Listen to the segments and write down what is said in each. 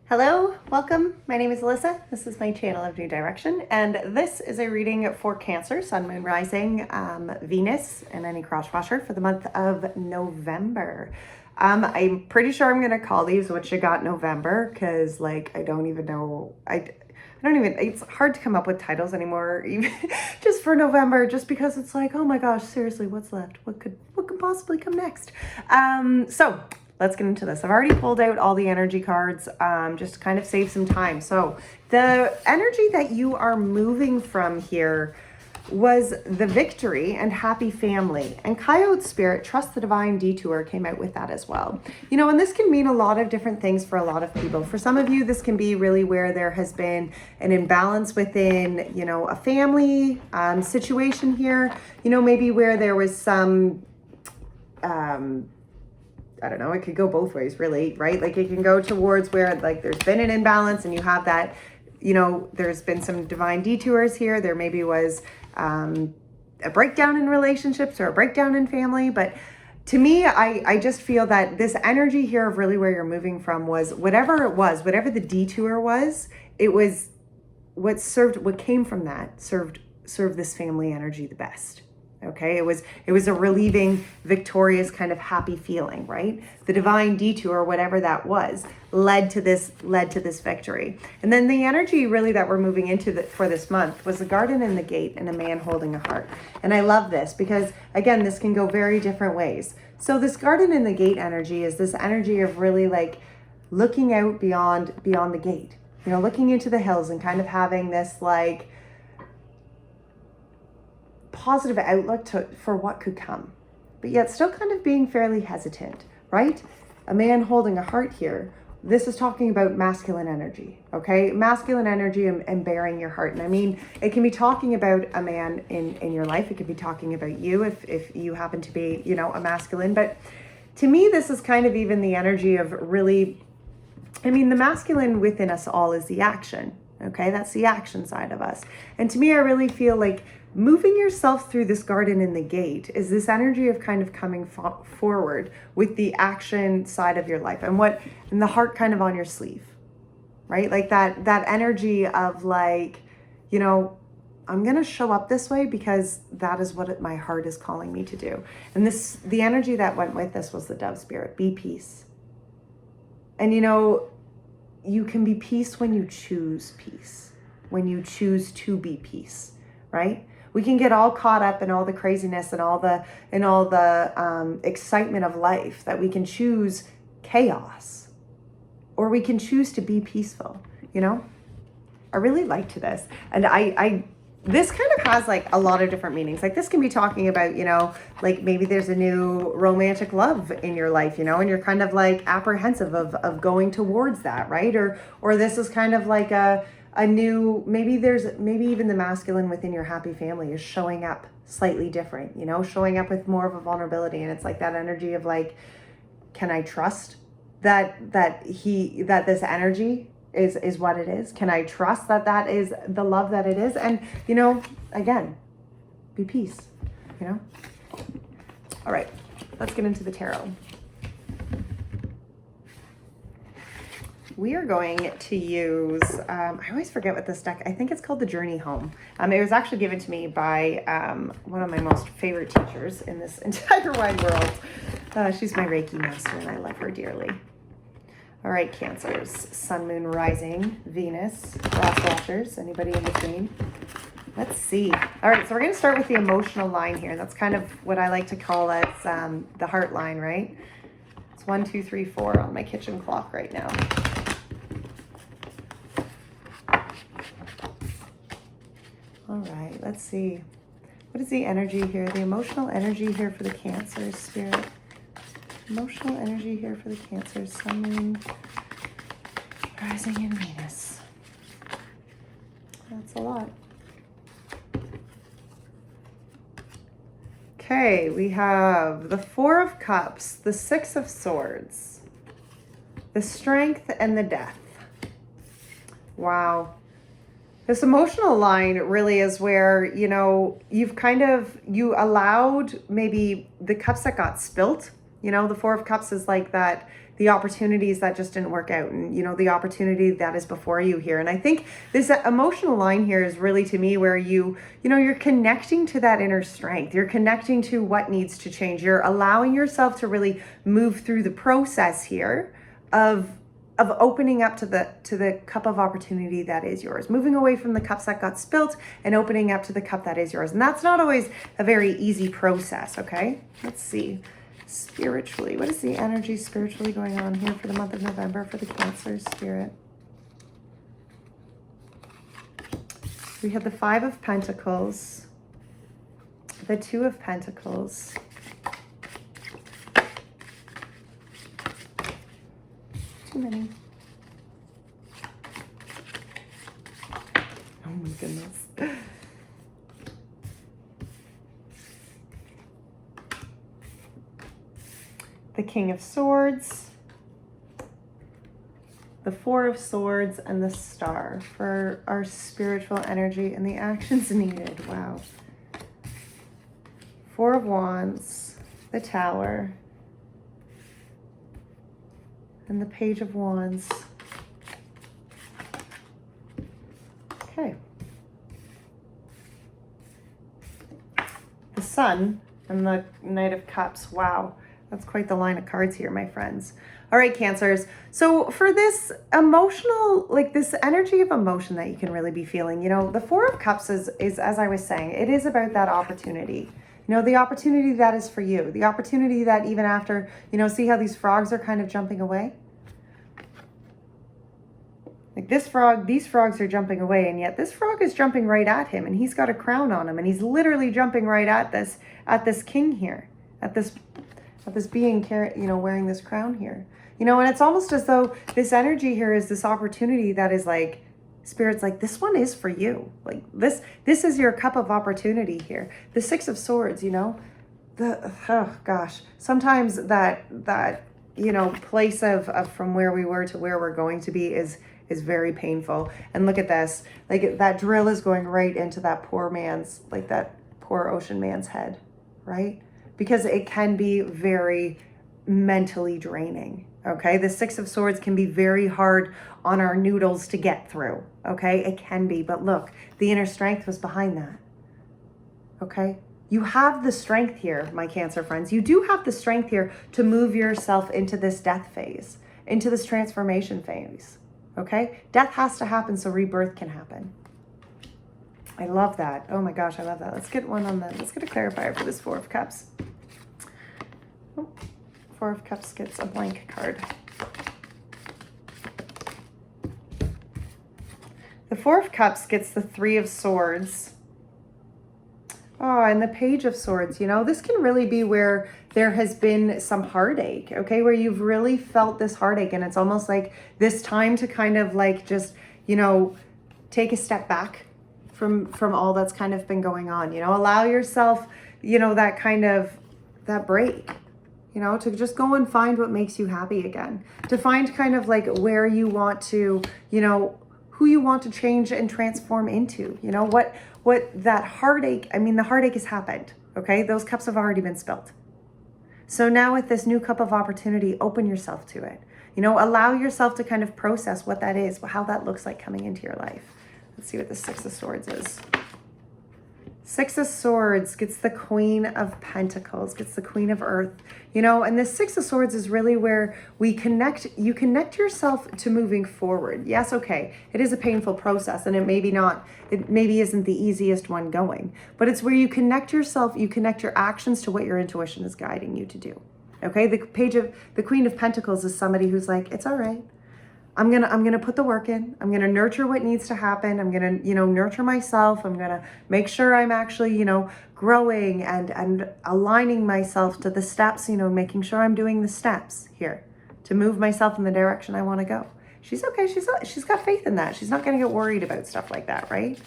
Hello, welcome. My name is Alyssa. This is my channel of New Direction, and this is a reading for Cancer, Sun, Moon, Rising, Venus, and any cross-washer for the month of November. I'm pretty sure I'm going to call these What You Got November, because I don't even know. It's hard to come up with titles anymore, even just for November, just because it's like, oh my gosh, seriously, what's left? What could possibly come next? So let's get into this. I've already pulled out all the energy cards, just to kind of save some time. So the energy that you are moving from here was the victory and happy family. And Coyote Spirit, Trust the Divine Detour, came out with that as well. And this can mean a lot of different things for a lot of people. For some of you, this can be really where there has been an imbalance within, a family situation here. Maybe where there was some, I don't know, it could go both ways, really, right? It can go towards where there's been an imbalance and you have that, there's been some divine detours here. There maybe was a breakdown in relationships or a breakdown in family. But to me, I just feel that this energy here of really where you're moving from was whatever it was, whatever the detour was, it was what came from that served this family energy the best. Okay, it was a relieving, victorious kind of happy feeling, right? The divine detour, whatever that was, led to this victory. And then the energy really that we're moving into for this month was the garden and the gate and a man holding a heart. And I love this because, again, this can go very different ways. So this garden and the gate energy is this energy of really looking out beyond the gate, looking into the hills and kind of having this positive outlook for what could come, but yet still kind of being fairly hesitant, right? A man holding a heart here. This is talking about masculine energy, okay? Masculine energy and bearing your heart. And I mean, it can be talking about a man in your life. It could be talking about you if you happen to be, a masculine. But to me, this is kind of even the energy of really, the masculine within us all is the action, okay? That's the action side of us. And to me, I really feel like moving yourself through this garden in the gate is this energy of kind of coming forward with the action side of your life and the heart kind of on your sleeve, right? That energy of I'm going to show up this way because that is what my heart is calling me to do. And the energy that went with this was the dove spirit, be peace. And you can be peace when you choose peace, when you choose to be peace, right? We can get all caught up in all the craziness and all the excitement of life that we can choose chaos, or we can choose to be peaceful. I really liked this, and this kind of has a lot of different meanings. This can be talking about, maybe there's a new romantic love in your life, and you're kind of apprehensive of going towards that, right? Or this is kind of a new, maybe even the masculine within your happy family is showing up slightly different, showing up with more of a vulnerability. And it's that energy of can I trust that this energy is what it is? Can I trust that is the love that it is? And, again, be peace, All right, let's get into the tarot. We are going to use, I always forget what this deck, I think it's called the Journey Home. It was actually given to me by one of my most favorite teachers in this entire wide world. She's my Reiki master and I love her dearly. All right, Cancers, Sun, Moon, Rising, Venus, Cross Watchers, anybody in between? Let's see. All right, so we're going to start with the emotional line here. That's kind of what I like to call it, the heart line, right? It's 1, 2, 3, 4 on my kitchen clock right now. All right, let's see. What is the energy here? The emotional energy here for the Cancer spirit. Emotional energy here for the Cancer, Sun, Moon, Rising, and Venus. That's a lot. Okay, we have the Four of Cups, the Six of Swords, the Strength, and the Death. Wow. This emotional line really is where, you allowed maybe the cups that got spilt. The Four of Cups is that the opportunities that just didn't work out, and, you know, the opportunity that is before you here. And I think this emotional line here is really, to me, where you know, you're connecting to that inner strength. You're connecting to what needs to change. You're allowing yourself to really move through the process here of opening up to the cup of opportunity that is yours, moving away from the cups that got spilt and opening up to the cup that is yours. And that's not always a very easy process. Okay, let's see. Spiritually, what is the energy spiritually going on here for the month of November for the Cancer spirit? We have the Five of Pentacles, the Two of Pentacles, too many. Oh my goodness. The King of Swords, the Four of Swords, and the Star for our spiritual energy and the actions needed. Wow. Four of Wands, the Tower, and the Page of Wands. Okay. The Sun and the Knight of Cups. Wow. That's quite the line of cards here, my friends. All right, Cancers. So for this emotional, like this energy of emotion that you can really be feeling, you know, the Four of Cups is, as I was saying, it is about that opportunity. You know, the opportunity that is for you. The opportunity that even after, you know, see how these frogs are kind of jumping away? Like this frog, these frogs are jumping away, and yet this frog is jumping right at him, and he's got a crown on him, and he's literally jumping right at this king here, at this being, you know, wearing this crown here. You know, and it's almost as though this energy here is this opportunity that is like, Spirit's like, this one is for you. Like this is your cup of opportunity here. The Six of Swords, you know, oh gosh, sometimes that, you know, place of from where we were to where we're going to be is very painful. And look at this, like that drill is going right into that poor man's, like that poor ocean man's head, right? Because it can be very mentally draining, okay? The Six of Swords can be very hard on our noodles to get through, okay? It can be, but look, the inner strength was behind that, okay? You have the strength here, my Cancer friends. You do have the strength here to move yourself into this death phase, into this transformation phase, okay? Death has to happen so rebirth can happen. I love that. Oh my gosh, I love that. Let's get one on the, let's get a clarifier for this Four of Cups. Oh, Four of Cups gets a blank card. The Four of Cups gets the Three of Swords. Oh, and the Page of Swords, you know, this can really be where there has been some heartache, okay? Where you've really felt this heartache, and it's almost like this time to kind of like just, you know, take a step back from all that's kind of been going on, you know, allow yourself, you know, that kind of, that break, you know, to just go and find what makes you happy again, to find kind of like where you want to, you know, who you want to change and transform into, you know, what that heartache, I mean, the heartache has happened, okay? Those cups have already been spilled. So now with this new cup of opportunity, open yourself to it, you know, allow yourself to kind of process what that is, how that looks like coming into your life. Let's see what the Six of Swords is. Six of Swords gets the Queen of Pentacles, gets the Queen of Earth, you know, and this Six of Swords is really where you connect yourself to moving forward. Yes, okay, it is a painful process, and it maybe isn't the easiest one going, but it's where you connect yourself, you connect your actions to what your intuition is guiding you to do. Okay, the Queen of Pentacles is somebody who's like, it's all right. I'm gonna put the work in. I'm gonna nurture what needs to happen. I'm gonna, you know, nurture myself. I'm gonna make sure I'm actually, you know, growing and aligning myself to the steps, you know, making sure I'm doing the steps here to move myself in the direction I want to go. She's okay. She's got faith in that. She's not gonna get worried about stuff like that, right?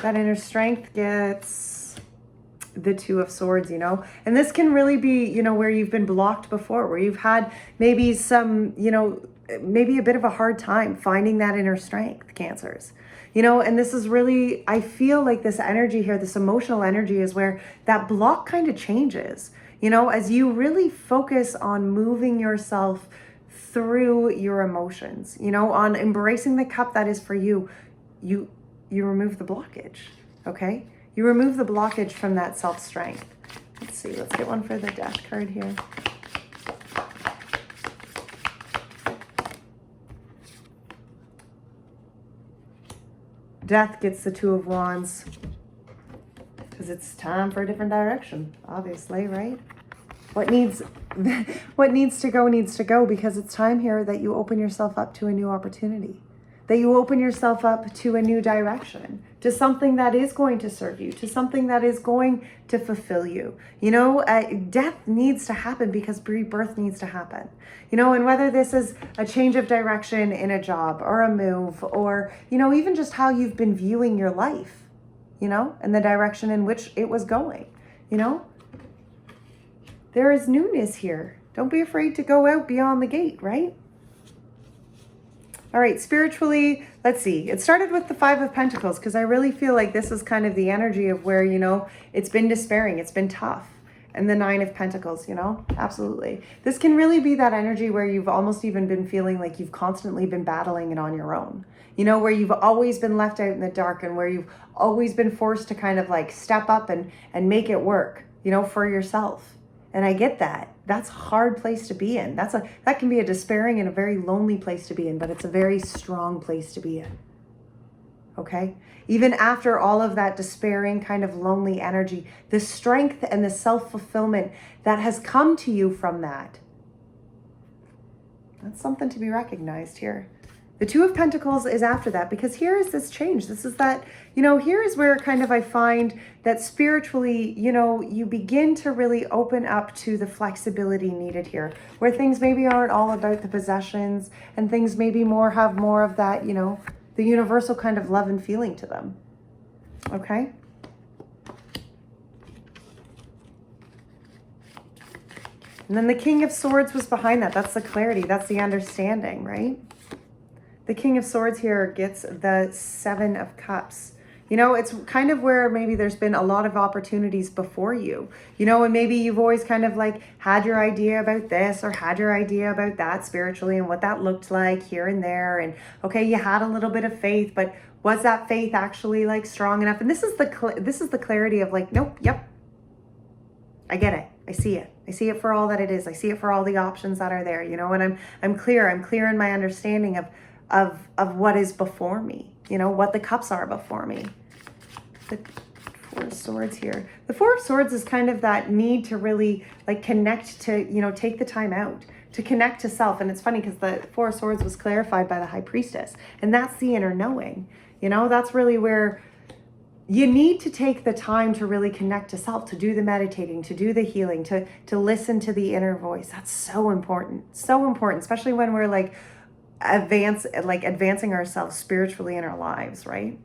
That inner strength gets the Two of Swords, you know, and this can really be, you know, where you've been blocked before, where you've had maybe some, you know, maybe a bit of a hard time finding that inner strength, Cancers, you know, and this is really, I feel like this energy here, this emotional energy is where that block kind of changes. You know, as you really focus on moving yourself through your emotions, you know, on embracing the cup that is for you, you remove the blockage, okay? You remove the blockage from that self-strength. Let's see, let's get one for the Death card here. Death gets the Two of Wands because it's time for a different direction, obviously, right? What needs to go, because it's time here that you open yourself up to a new opportunity, that you open yourself up to a new direction, to something that is going to serve you, to something that is going to fulfill you. You know, death needs to happen because rebirth needs to happen. You know, and whether this is a change of direction in a job or a move, or, you know, even just how you've been viewing your life, you know, and the direction in which it was going, you know, there is newness here. Don't be afraid to go out beyond the gate, right? All right, spiritually, let's see. It started with the Five of Pentacles because I really feel like this is kind of the energy of where, you know, it's been despairing, it's been tough. And the Nine of Pentacles, you know, absolutely. This can really be that energy where you've almost even been feeling like you've constantly been battling it on your own. You know, where you've always been left out in the dark and where you've always been forced to kind of like step up and make it work, you know, for yourself. And I get that. That's a hard place to be in. That can be a despairing and a very lonely place to be in, but it's a very strong place to be in. Okay? Even after all of that despairing kind of lonely energy, the strength and the self-fulfillment that has come to you from that, that's something to be recognized here. The Two of Pentacles is after that, because here is this change. This is that, you know, here is where kind of I find that spiritually, you know, you begin to really open up to the flexibility needed here, where things maybe aren't all about the possessions and things maybe have more of that, you know, the universal kind of love and feeling to them. Okay? And then the King of Swords was behind that. That's the clarity. That's the understanding, right? The King of Swords here gets the Seven of Cups. You know, it's kind of where maybe there's been a lot of opportunities before you, you know, and maybe you've always kind of like had your idea about this or had your idea about that spiritually and what that looked like here and there. And okay, you had a little bit of faith, but was that faith actually like strong enough? And this is the clarity of like, nope, yep, I get it. I see it. I see it for all that it is. I see it for all the options that are there, you know, and I'm clear in my understanding of what is before me, you know, what the cups are before me. The Four of Swords here. The Four of Swords is kind of that need to really like connect to, you know, take the time out to connect to self. And it's funny because the Four of Swords was clarified by the High Priestess, and that's the inner knowing, you know, that's really where you need to take the time to really connect to self, to do the meditating, to do the healing, to listen to the inner voice. That's so important, especially when we're like advancing ourselves spiritually in our lives, right?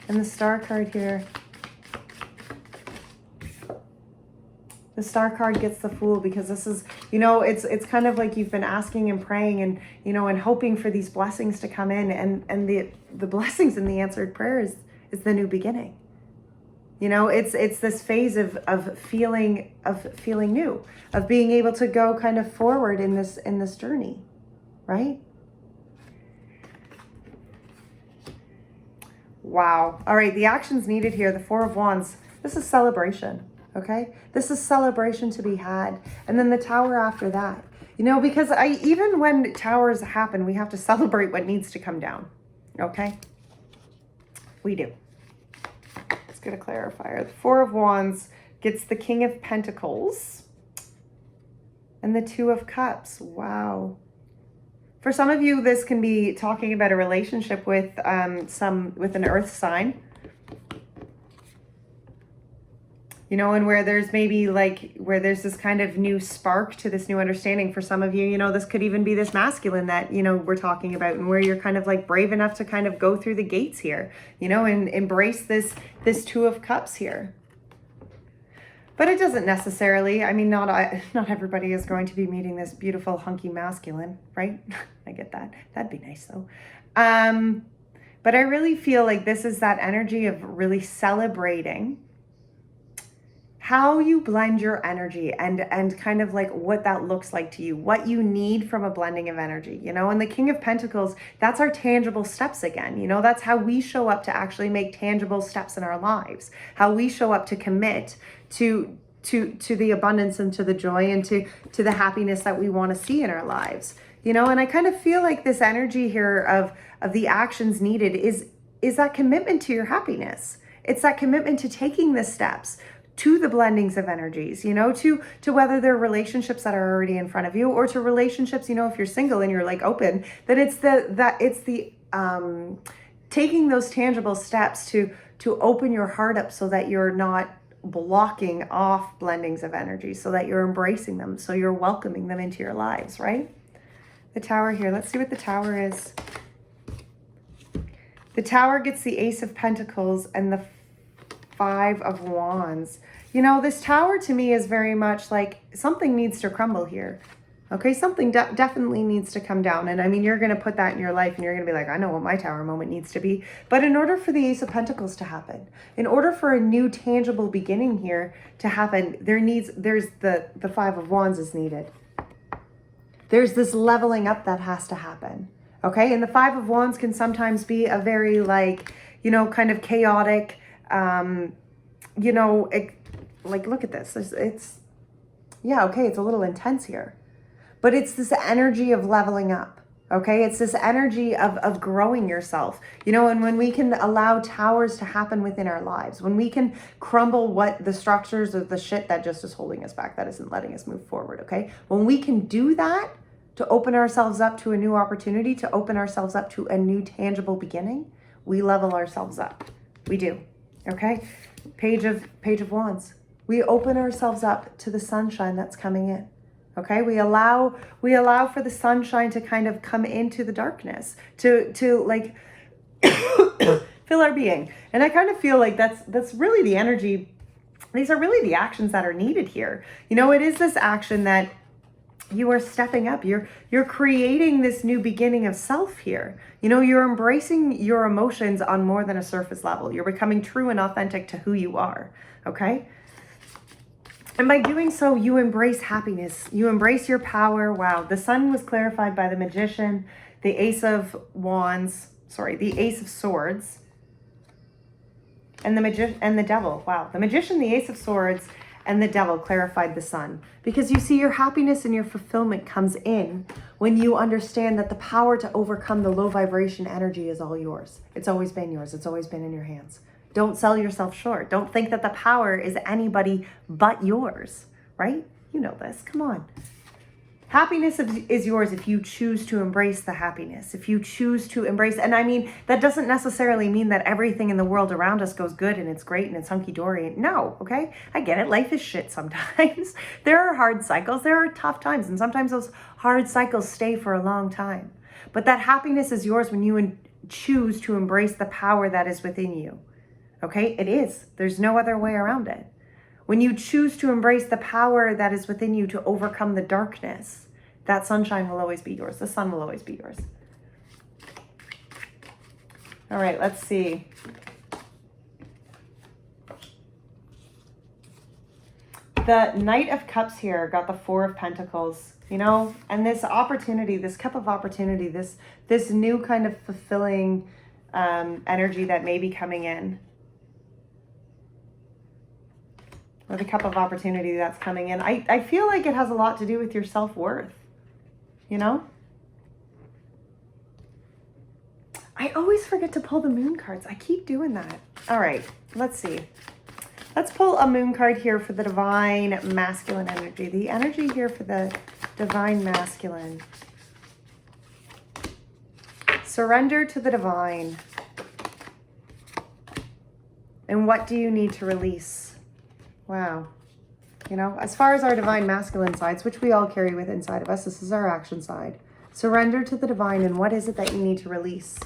And the Star card here, the Star card gets the Fool, because this is, you know, it's kind of like you've been asking and praying and, you know, and hoping for these blessings to come in, and the blessings in the answered prayer is the new beginning. You know, it's this phase of feeling new, of being able to go kind of forward in this journey, right? Wow. All right, the actions needed here, the Four of Wands. This is celebration, okay? This is celebration to be had. And then the Tower after that. You know, because even when towers happen, we have to celebrate what needs to come down, okay? We do. Let's get a clarifier. The Four of Wands gets the King of Pentacles and the Two of Cups. Wow. For some of you, this can be talking about a relationship with an earth sign, you know, and where there's maybe like, where there's this kind of new spark to this new understanding. For some of you, you know, this could even be this masculine that, you know, we're talking about, and where you're kind of like brave enough to kind of go through the gates here, you know, and embrace this Two of Cups here. But it doesn't necessarily, I mean, not everybody is going to be meeting this beautiful, hunky masculine, right? I get that. That'd be nice though. But I really feel like this is that energy of really celebrating how you blend your energy and kind of like what that looks like to you, what you need from a blending of energy, you know. And the King of Pentacles, that's our tangible steps again, you know. That's how we show up to actually make tangible steps in our lives, how we show up to commit to the abundance and to the joy and to the happiness that we want to see in our lives, you know. And I kind of feel like this energy here of the actions needed is that commitment to your happiness. It's that commitment to taking the steps, to the blendings of energies, you know, to whether they're relationships that are already in front of you, or to relationships, you know, if you're single and you're like open, that it's the taking those tangible steps to open your heart up so that you're not blocking off blendings of energy, so that you're embracing them, so you're welcoming them into your lives, right? The Tower here, let's see what the Tower is. The Tower gets the Ace of Pentacles and the Five of Wands. You know, this Tower to me is very much like something needs to crumble here. Okay, something definitely needs to come down. And I mean, you're going to put that in your life and you're going to be like, I know what my Tower moment needs to be. But in order for the Ace of Pentacles to happen, in order for a new tangible beginning here to happen, there's the Five of Wands is needed. There's this leveling up that has to happen. Okay, and the Five of Wands can sometimes be a very like, you know, kind of chaotic, you know, like, look at this. It's yeah, okay, it's a little intense here. But it's this energy of leveling up, okay? It's this energy of growing yourself, you know. And when we can allow towers to happen within our lives, when we can crumble what the structures of the shit that just is holding us back, that isn't letting us move forward, okay? When we can do that, to open ourselves up to a new opportunity, to open ourselves up to a new tangible beginning, we level ourselves up. We do, okay? Page of Wands. We open ourselves up to the sunshine that's coming in. Okay, we allow for the sunshine to kind of come into the darkness, to like fill our being. And I kind of feel like that's really the energy. These are really the actions that are needed here. You know, it is this action that you are stepping up. You're creating this new beginning of self here. You know, you're embracing your emotions on more than a surface level. You're becoming true and authentic to who you are. Okay. And by doing so, you embrace happiness. You embrace your power. Wow. The Sun was clarified by the Magician, the Ace of Wands, the Ace of Swords, and the Devil. Wow. The Magician, the Ace of Swords, and the Devil clarified the Sun. Because you see, your happiness and your fulfillment comes in when you understand that the power to overcome the low vibration energy is all yours. It's always been yours. It's always been in your hands. Don't sell yourself short. Don't think that the power is anybody but yours, right? You know this. Come on. Happiness is yours if you choose to embrace the happiness, if you choose to embrace, and I mean, that doesn't necessarily mean that everything in the world around us goes good and it's great and it's hunky-dory. No, okay? I get it. Life is shit sometimes. There are hard cycles. There are tough times, and sometimes those hard cycles stay for a long time. But that happiness is yours when you choose to embrace the power that is within you. Okay? It is. There's no other way around it. When you choose to embrace the power that is within you to overcome the darkness, that sunshine will always be yours. The sun will always be yours. All right, let's see. The Knight of Cups here got the Four of Pentacles, you know, and this opportunity, this cup of opportunity, this new kind of fulfilling energy that may be coming in. Or the cup of opportunity that's coming in. I feel like it has a lot to do with your self-worth, you know? I always forget to pull the moon cards. I keep doing that. All right, let's see. Let's pull a moon card here for the divine masculine energy. The energy here for the divine masculine. Surrender to the divine. And what do you need to release? Wow. You know, as far as our divine masculine sides, which we all carry with inside of us, this is our action side. Surrender to the divine, and what is it that you need to release?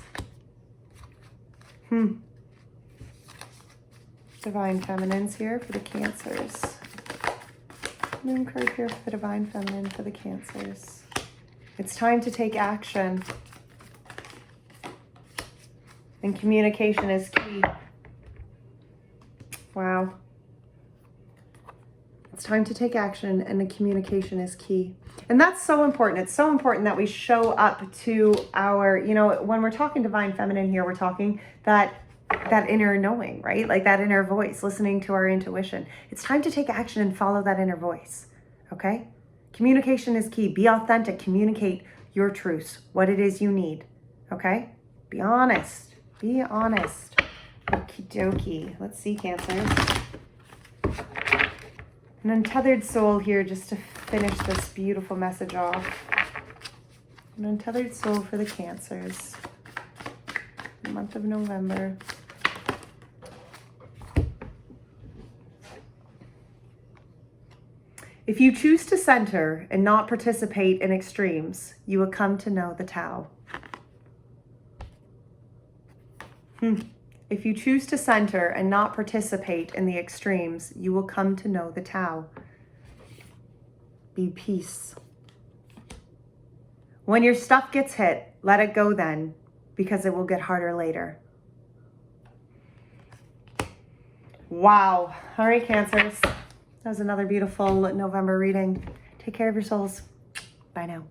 Divine feminines here for the Cancers. Moon card here for the divine feminine for the Cancers. It's time to take action. And communication is key. Wow. It's time to take action, and the communication is key. And that's so important. It's so important that we show up to our, you know, when we're talking divine feminine here, we're talking that inner knowing, right? Like that inner voice, listening to our intuition. It's time to take action and follow that inner voice, okay? Communication is key. Be authentic. Communicate your truths, what it is you need, okay? Be honest. Be honest. Okie dokie. Let's see, Cancers. An untethered soul here just to finish this beautiful message off. An untethered soul for the Cancers. The month of November. If you choose to center and not participate in extremes, you will come to know the Tao. If you choose to center and not participate in the extremes, you will come to know the Tao. Be peace. When your stuff gets hit, let it go then, because it will get harder later. Wow. All right, Cancers. That was another beautiful November reading. Take care of your souls. Bye now.